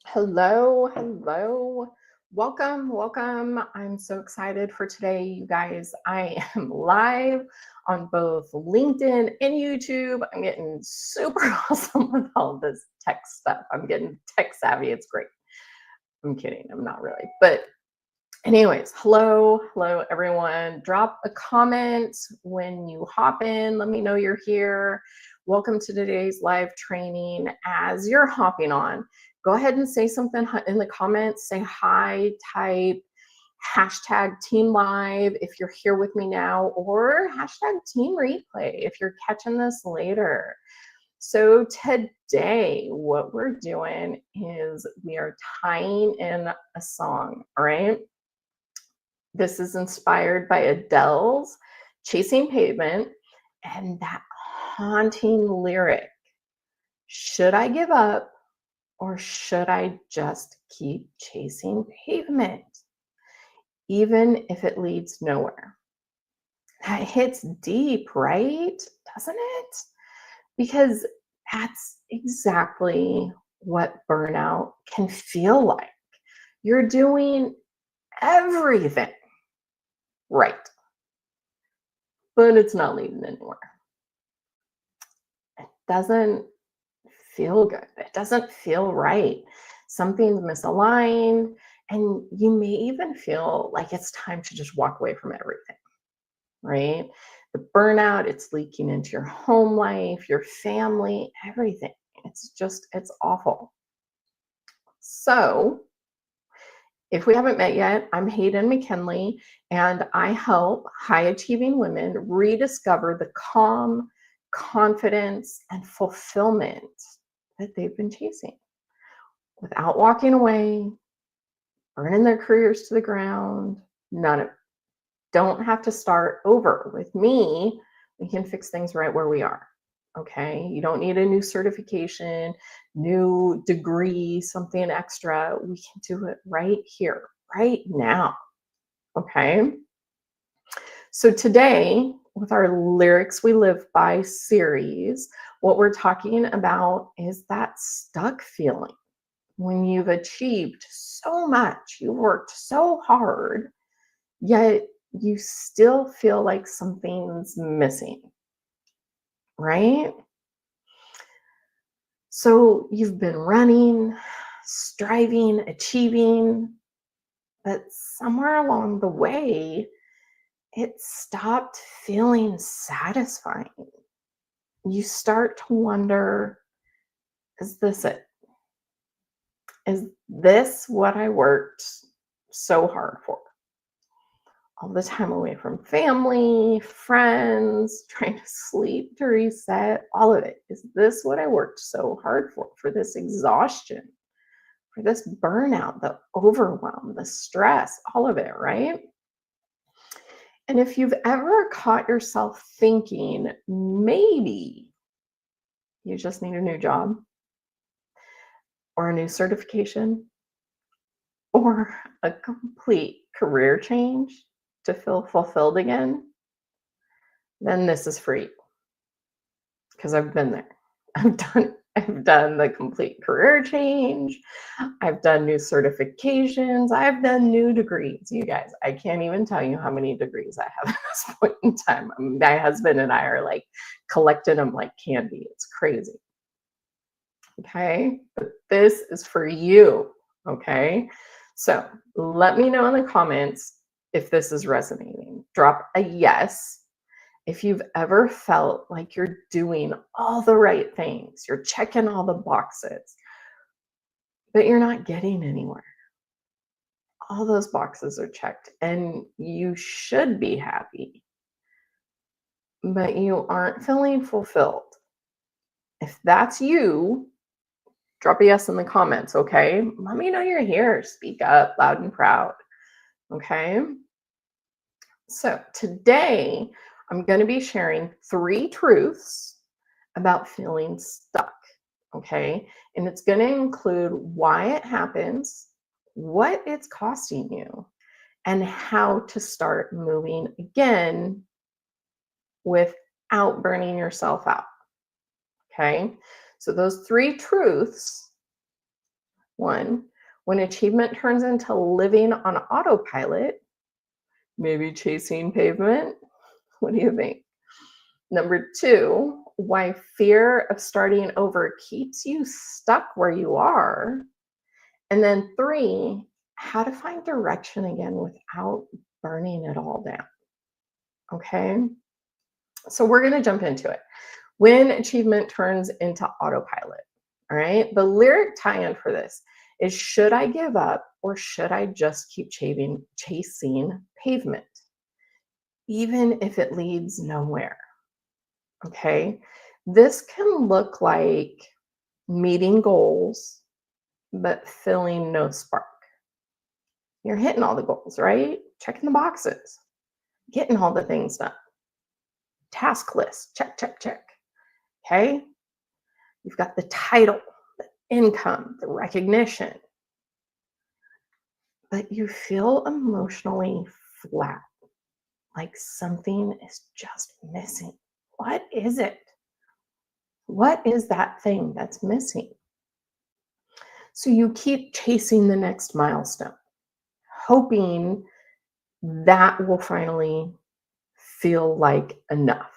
Hello, hello. Welcome. I'm so excited for today, you guys. I am live on both LinkedIn and YouTube. I'm getting super awesome with all this tech stuff. I'm getting tech savvy. It's great. I'm kidding. I'm not really. But anyways, hello everyone. Drop a comment when you hop in. Let me know you're here. Welcome to today's live training. As you're hopping on, go ahead and say something in the comments. Say hi, type hashtag team live if you're here with me now, or hashtag team replay if you're catching this later. So today, what we're doing is we are tying in a song, all right? This is inspired by Adele's Chasing Pavement and that haunting lyric. Should I give up or should I just keep chasing pavement, even if it leads nowhere? That hits deep, right? Doesn't it? Because that's exactly what burnout can feel like. You're doing everything right, but it's not leading anywhere. It doesn't feel good. It doesn't feel right. Something's misaligned, and you may even feel like it's time to just walk away from everything, right? The burnout, it's leaking into your home life, your family, everything. It's awful. So, if we haven't met yet, I'm Hayden McKinley, and I help high achieving women rediscover the calm, confidence, and fulfillment that they've been chasing without walking away, burning their careers to the ground. None of it. Don't have to start over. With me, we can fix things right where we are. Okay. You don't need a new certification, new degree, something extra. We can do it right here, right now. Okay. So today, with our Lyrics We Live By series, what we're talking about is that stuck feeling when you've achieved so much, you worked so hard, yet you still feel like something's missing, right? So you've been running, striving, achieving, but somewhere along the way, it stopped feeling satisfying. You start to wonder, is this it? Is this what I worked so hard for? All the time away from family, friends, trying to sleep to reset, all of it. Is this what I worked so hard for this exhaustion, for this burnout, the overwhelm, the stress, all of it, right? And if you've ever caught yourself thinking, maybe you just need a new job or a new certification or a complete career change to feel fulfilled again, then this is for you. Because I've been there. I've done the complete career change. I've done new certifications. I've done new degrees. You guys, I can't even tell you how many degrees I have at this point in time. My husband and I are like collecting them like candy. It's crazy. Okay, but this is for you. Okay, so let me know in the comments if this is resonating. Drop a yes if you've ever felt like you're doing all the right things, you're checking all the boxes, but you're not getting anywhere. All those boxes are checked and you should be happy, but you aren't feeling fulfilled. If that's you, drop a yes in the comments, okay? Let me know you're here. Speak up loud and proud, okay? So today, I'm going to be sharing 3 truths about feeling stuck, okay? And it's going to include why it happens, what it's costing you, and how to start moving again without burning yourself out, okay? So those 3 truths One, when achievement turns into living on autopilot, maybe chasing pavement. What do you think? Number two, why fear of starting over keeps you stuck where you are. And then three, how to find direction again without burning it all down. Okay. So we're going to jump into it. When achievement turns into autopilot. All right. The lyric tie in for this is, should I give up or should I just keep chasing pavement, even if it leads nowhere? Okay. This can look like meeting goals, but feeling no spark. You're hitting all the goals, right? Checking the boxes, getting all the things done. Task list, check, check, check. Okay. You've got the title, the income, the recognition, but you feel emotionally flat, like something is just missing. What is it? What is that thing that's missing? So you keep chasing the next milestone, hoping that will finally feel like enough.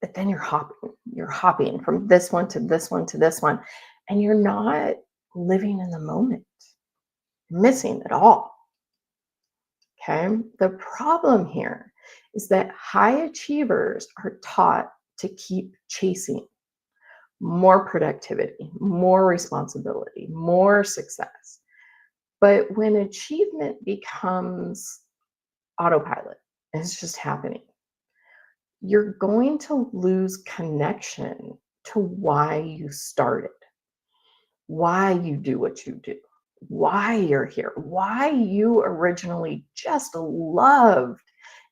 But then you're hopping from this one to this one to this one, and you're not living in the moment, missing it all. Okay. The problem here is that high achievers are taught to keep chasing more productivity, more responsibility, more success. But when achievement becomes autopilot, it's just happening, you're going to lose connection to why you started, why you do what you do, why you're here, why you originally just loved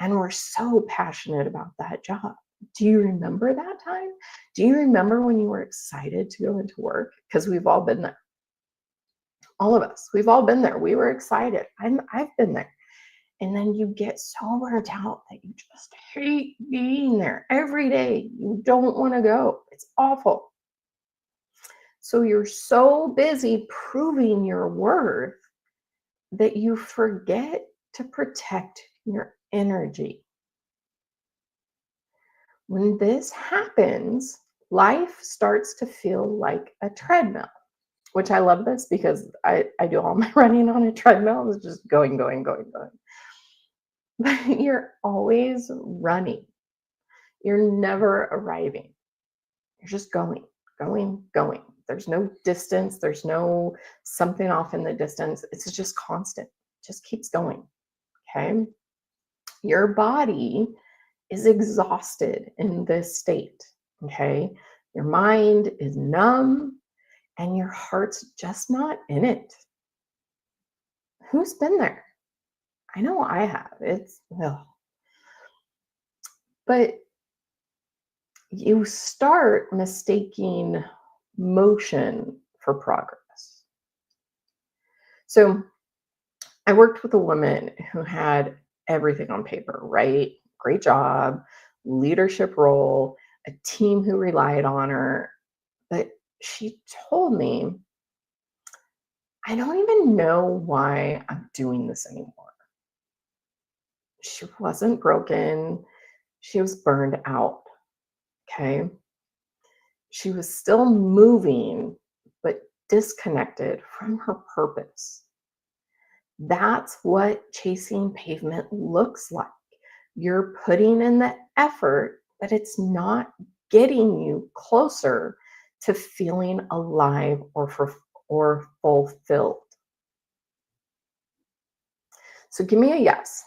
and were so passionate about that job. Do you remember that time? Do you remember when you were excited to go into work? Because we've all been there. All of us, we've all been there. We were excited. I've been there. And then you get so burnt out that you just hate being there every day. You don't want to go. It's awful. So you're so busy proving your worth that you forget to protect your energy. When this happens, life starts to feel like a treadmill, which I love this because I do all my running on a treadmill. It's just going, going, going, going. But you're always running. You're never arriving. You're just going, going, going. There's no distance. There's no something off in the distance. It's just constant. It just keeps going. Okay. Your body is exhausted in this state. Okay. Your mind is numb and your heart's just not in it. Who's been there? I know I have. It's, ugh. But you start mistaking motion for progress. So I worked with a woman who had everything on paper, right? Great job, leadership role, a team who relied on her. But she told me, I don't even know why I'm doing this anymore. She wasn't broken. She was burned out. Okay. She was still moving, but disconnected from her purpose. That's what chasing pavement looks like. You're putting in the effort, but it's not getting you closer to feeling alive or fulfilled. So give me a yes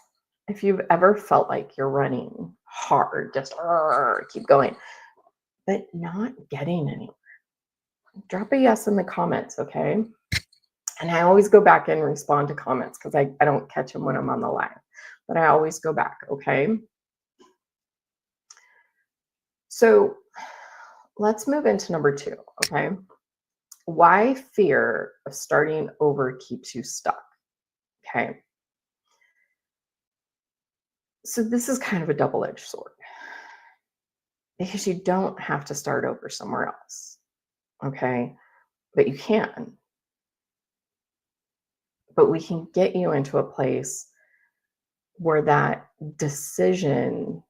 if you've ever felt like you're running hard, just keep going, but not getting anywhere. Drop a yes in the comments, okay? And I always go back and respond to comments because I don't catch them when I'm on the live, but I always go back, okay? So let's move into number 2, okay? Why fear of starting over keeps you stuck, okay? So this is kind of a double-edged sword because you don't have to start over somewhere else, okay? but you can. But we can get you into a place where that decision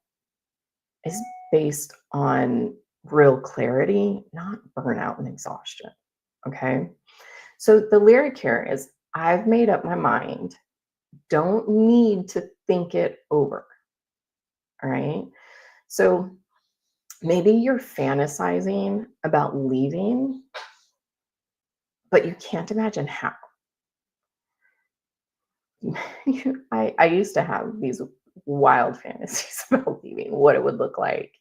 is based on real clarity, not burnout and exhaustion. Okay. So the lyric here is, I've made up my mind. Don't need to think it over. All right. So maybe you're fantasizing about leaving, but you can't imagine how. I used to have these wild fantasies about leaving, what it would look like,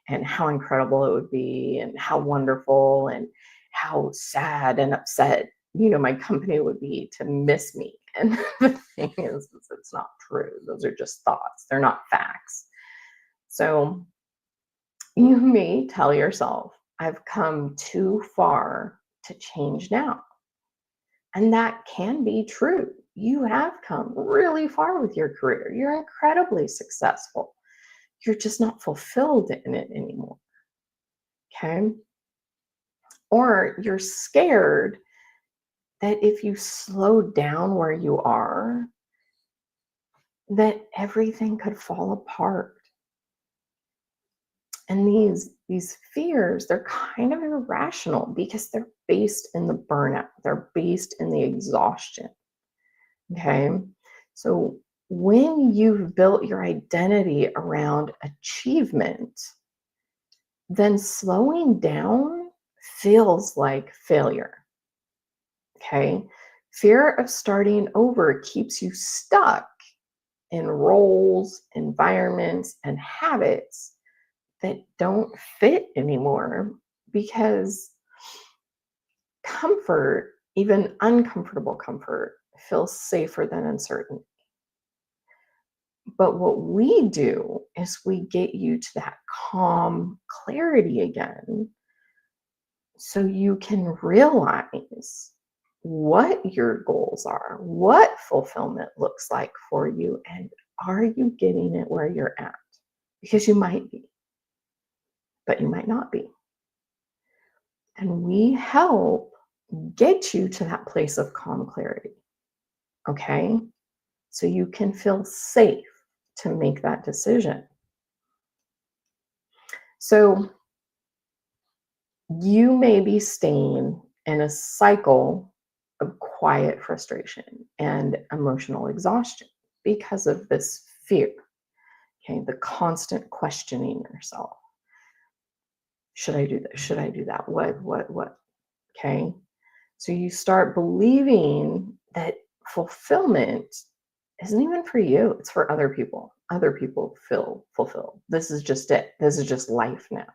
and how incredible it would be, and how wonderful, and how sad and upset, my company would be to miss me. And the thing is it's not true. Those are just thoughts. They're not facts. So you may tell yourself, I've come too far to change now. And that can be true. You have come really far with your career. You're incredibly successful. You're just not fulfilled in it anymore. Okay. Or you're scared that if you slow down where you are, that everything could fall apart. And these fears, they're kind of irrational because they're based in the burnout. They're based in the exhaustion. Okay. So when you've built your identity around achievement, then slowing down feels like failure. Okay. Fear of starting over keeps you stuck in roles, environments, and habits that don't fit anymore because comfort, even uncomfortable comfort, feels safer than uncertainty. But what we do is we get you to that calm clarity again so you can realize what your goals are, what fulfillment looks like for you, and are you getting it where you're at? Because you might be, but you might not be. And we help get you to that place of calm clarity. Okay? So you can feel safe to make that decision. So you may be staying in a cycle of quiet frustration and emotional exhaustion because of this fear. Okay, the constant questioning yourself. Should I do this? Should I do that? What? Okay. So you start believing that fulfillment isn't even for you, it's for other people. Other people feel fulfilled. This is just it. This is just life now.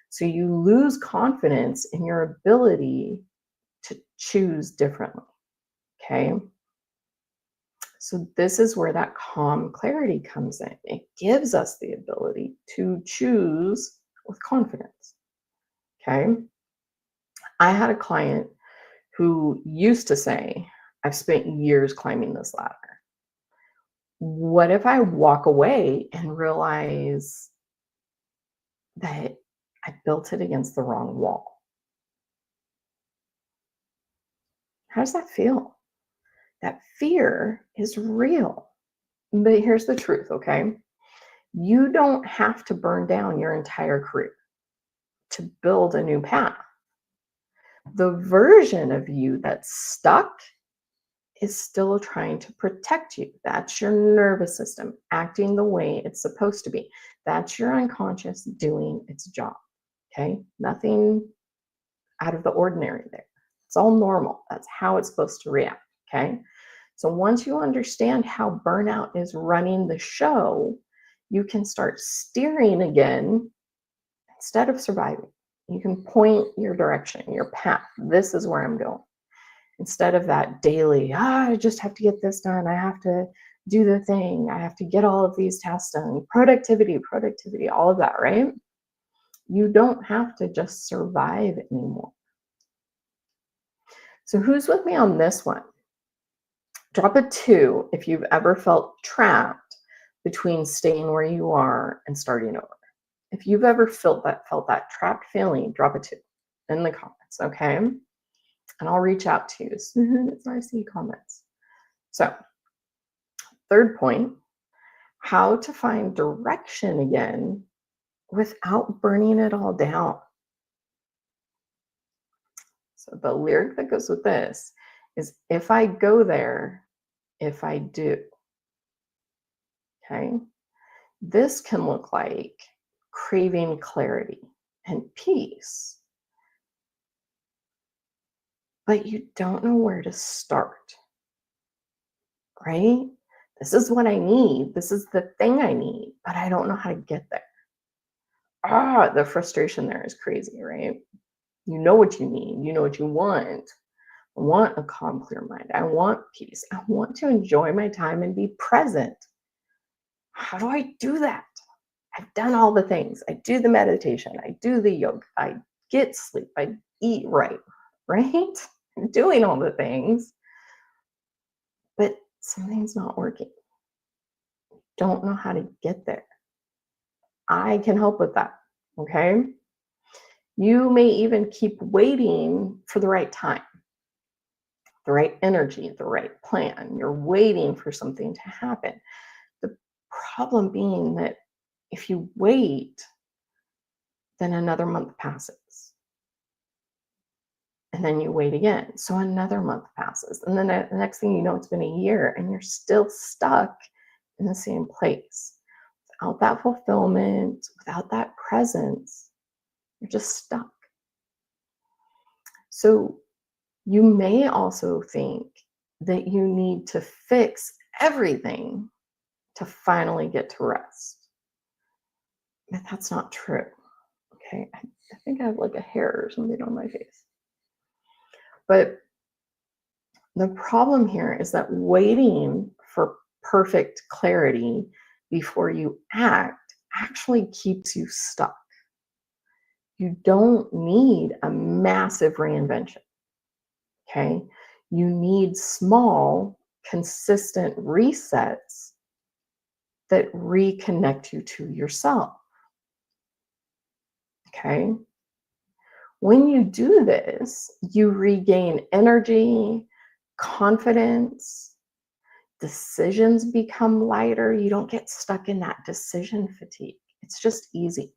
So you lose confidence in your ability to choose differently. Okay. So this is where that calm clarity comes in. It gives us the ability to choose with confidence. Okay. I had a client who used to say, I've spent years climbing this ladder. What if I walk away and realize that I built it against the wrong wall? How does that feel? That fear is real. But here's the truth, okay? You don't have to burn down your entire career to build a new path. The version of you that's stuck is still trying to protect you. That's your nervous system acting the way it's supposed to be. That's your unconscious doing its job. Okay? Nothing out of the ordinary there. It's all normal. That's how it's supposed to react. Okay? So once you understand how burnout is running the show, you can start steering again instead of surviving. You can point your direction, your path. This is where I'm going. Instead of that daily, I just have to get this done. I have to do the thing. I have to get all of these tasks done. Productivity, all of that, right? You don't have to just survive anymore. So who's with me on this one? Drop a 2 if you've ever felt trapped between staying where you are and starting over. If you've ever felt that trapped feeling, drop a 2 in the comments, okay? And I'll reach out to you as soon as I see comments. So, third point, how to find direction again without burning it all down. So, the lyric that goes with this is if I go there, if I do. Okay. This can look like craving clarity and peace, but you don't know where to start, right? This is what I need. This is the thing I need, but I don't know how to get there. The frustration there is crazy, right? You know what you need, you know what you want. I want a calm, clear mind. I want peace. I want to enjoy my time and be present. How do I do that? I've done all the things. I do the meditation. I do the yoga. I get sleep. I eat right, right? I'm doing all the things, but something's not working. Don't know how to get there. I can help with that, okay? You may even keep waiting for the right time, the right energy, the right plan. You're waiting for something to happen. The problem being that if you wait, then another month passes. And then you wait again. So another month passes. And then the next thing you know, it's been a year and you're still stuck in the same place. Without that fulfillment, without that presence, you're just stuck. So you may also think that you need to fix everything to finally get to rest. But that's not true. Okay. I think I have like a hair or something on my face. But the problem here is that waiting for perfect clarity before you act actually keeps you stuck. You don't need a massive reinvention, okay? You need small, consistent resets that reconnect you to yourself, okay? When you do this, you regain energy, confidence, decisions become lighter. You don't get stuck in that decision fatigue. It's just easy.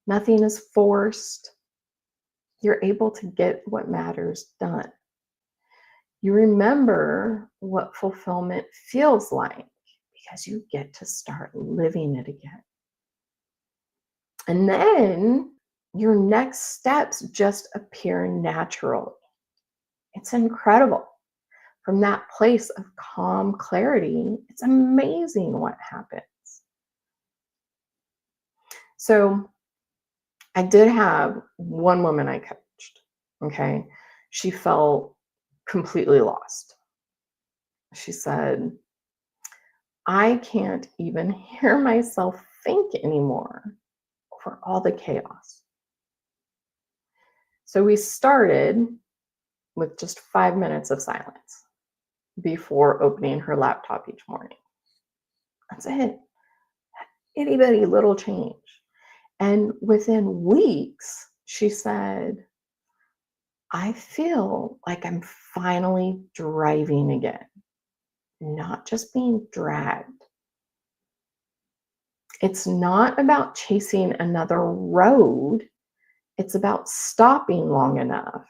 Nothing is forced. You're able to get what matters done. You remember what fulfillment feels like because you get to start living it again. And then your next steps just appear naturally. It's incredible. From that place of calm clarity, it's amazing what happens. So I did have one woman I coached, okay? She felt completely lost. She said, I can't even hear myself think anymore for all the chaos. So we started with just 5 minutes of silence before opening her laptop each morning. That's it. Itty bitty little change. And within weeks, she said, I feel like I'm finally driving again, not just being dragged. It's not about chasing another road. It's about stopping long enough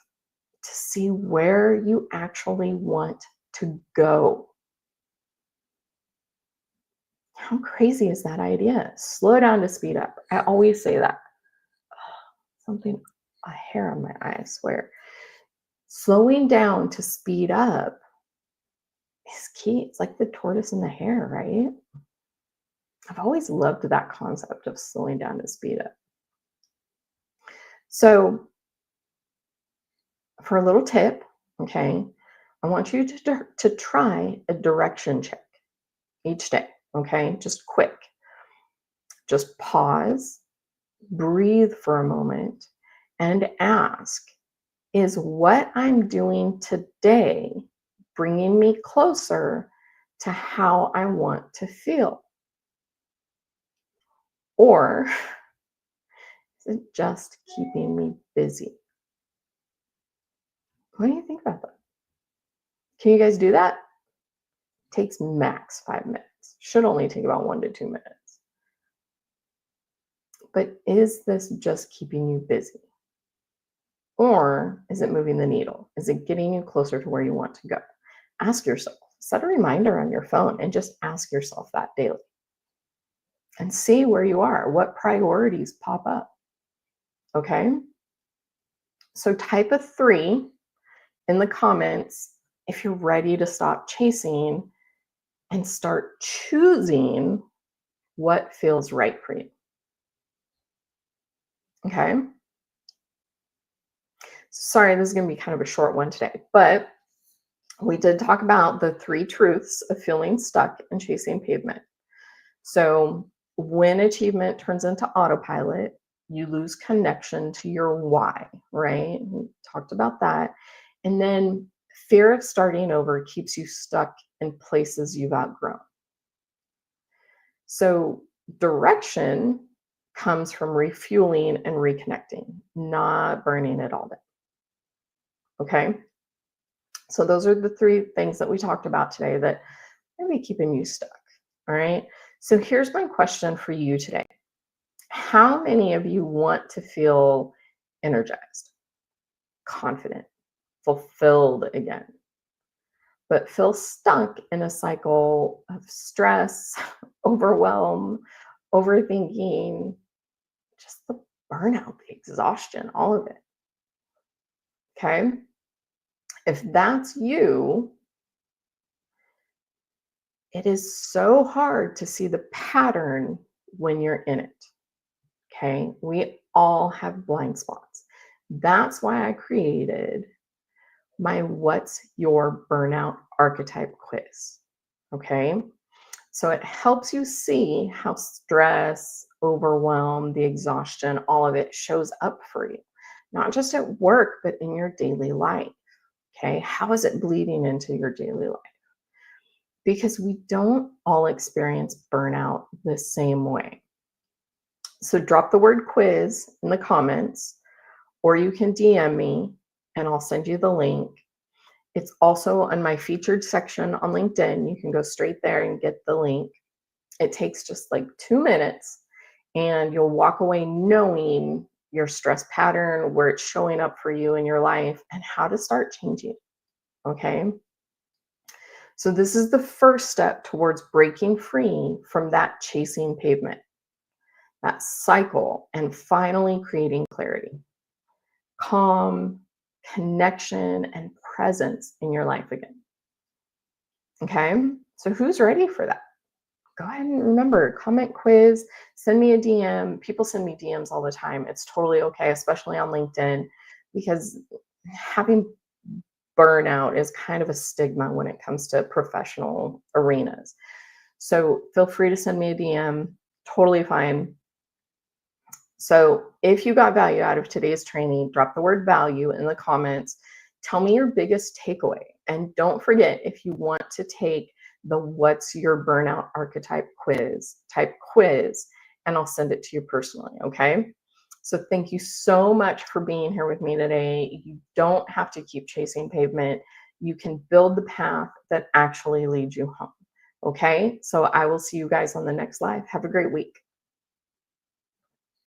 to see where you actually want to go. How crazy is that idea? Slow down to speed up. I always say that. Something, a hair on my eye, I swear. Slowing down to speed up is key. It's like the tortoise and the hare, right? I've always loved that concept of slowing down to speed up. So, for a little tip, okay, I want you to try a direction check each day, okay? Just quick. Just pause, breathe for a moment, and ask, is what I'm doing today bringing me closer to how I want to feel? Or is it just keeping me busy? What do you think about that? Can you guys do that? Takes max 5 minutes. Should only take about 1 to 2 minutes. But is this just keeping you busy? Or is it moving the needle? Is it getting you closer to where you want to go? Ask yourself, set a reminder on your phone and just ask yourself that daily and see where you are, what priorities pop up. Okay. So type a 3 in the comments if you're ready to stop chasing and start choosing what feels right for you. Okay. Sorry, this is going to be kind of a short one today, but we did talk about the 3 truths of feeling stuck and chasing pavement. So, when achievement turns into autopilot, you lose connection to your why, right? We talked about that. And then fear of starting over keeps you stuck in places you've outgrown. So, direction comes from refueling and reconnecting, not burning it all down. Okay. So, those are the 3 things that we talked about today that may be keeping you stuck. All right. So, here's my question for you today. How many of you want to feel energized, confident, fulfilled again, but feel stuck in a cycle of stress, overwhelm, overthinking, just the burnout, the exhaustion, all of it? Okay. If that's you, it is so hard to see the pattern when you're in it. Okay. We all have blind spots. That's why I created my What's Your Burnout Archetype quiz. Okay. So it helps you see how stress, overwhelm, the exhaustion, all of it shows up for you, not just at work, but in your daily life. Okay. How is it bleeding into your daily life? Because we don't all experience burnout the same way. So drop the word quiz in the comments, or you can DM me and I'll send you the link. It's also on my featured section on LinkedIn. You can go straight there and get the link. It takes just like 2 minutes and you'll walk away knowing your stress pattern, where it's showing up for you in your life, and how to start changing. Okay. So, this is the first step towards breaking free from that chasing pavement, that cycle, and finally creating clarity, calm, connection, and presence in your life again. Okay. So, who's ready for that? Go ahead and remember, comment quiz, send me a DM. People send me DMs all the time. It's totally okay, especially on LinkedIn, because having burnout is kind of a stigma when it comes to professional arenas. So feel free to send me a DM, totally fine. So if you got value out of today's training, drop the word value in the comments. Tell me your biggest takeaway. And don't forget, if you want to take the What's Your Burnout Archetype quiz, type quiz, and I'll send it to you personally, okay? So thank you so much for being here with me today. You don't have to keep chasing pavement. You can build the path that actually leads you home, okay? So I will see you guys on the next live. Have a great week.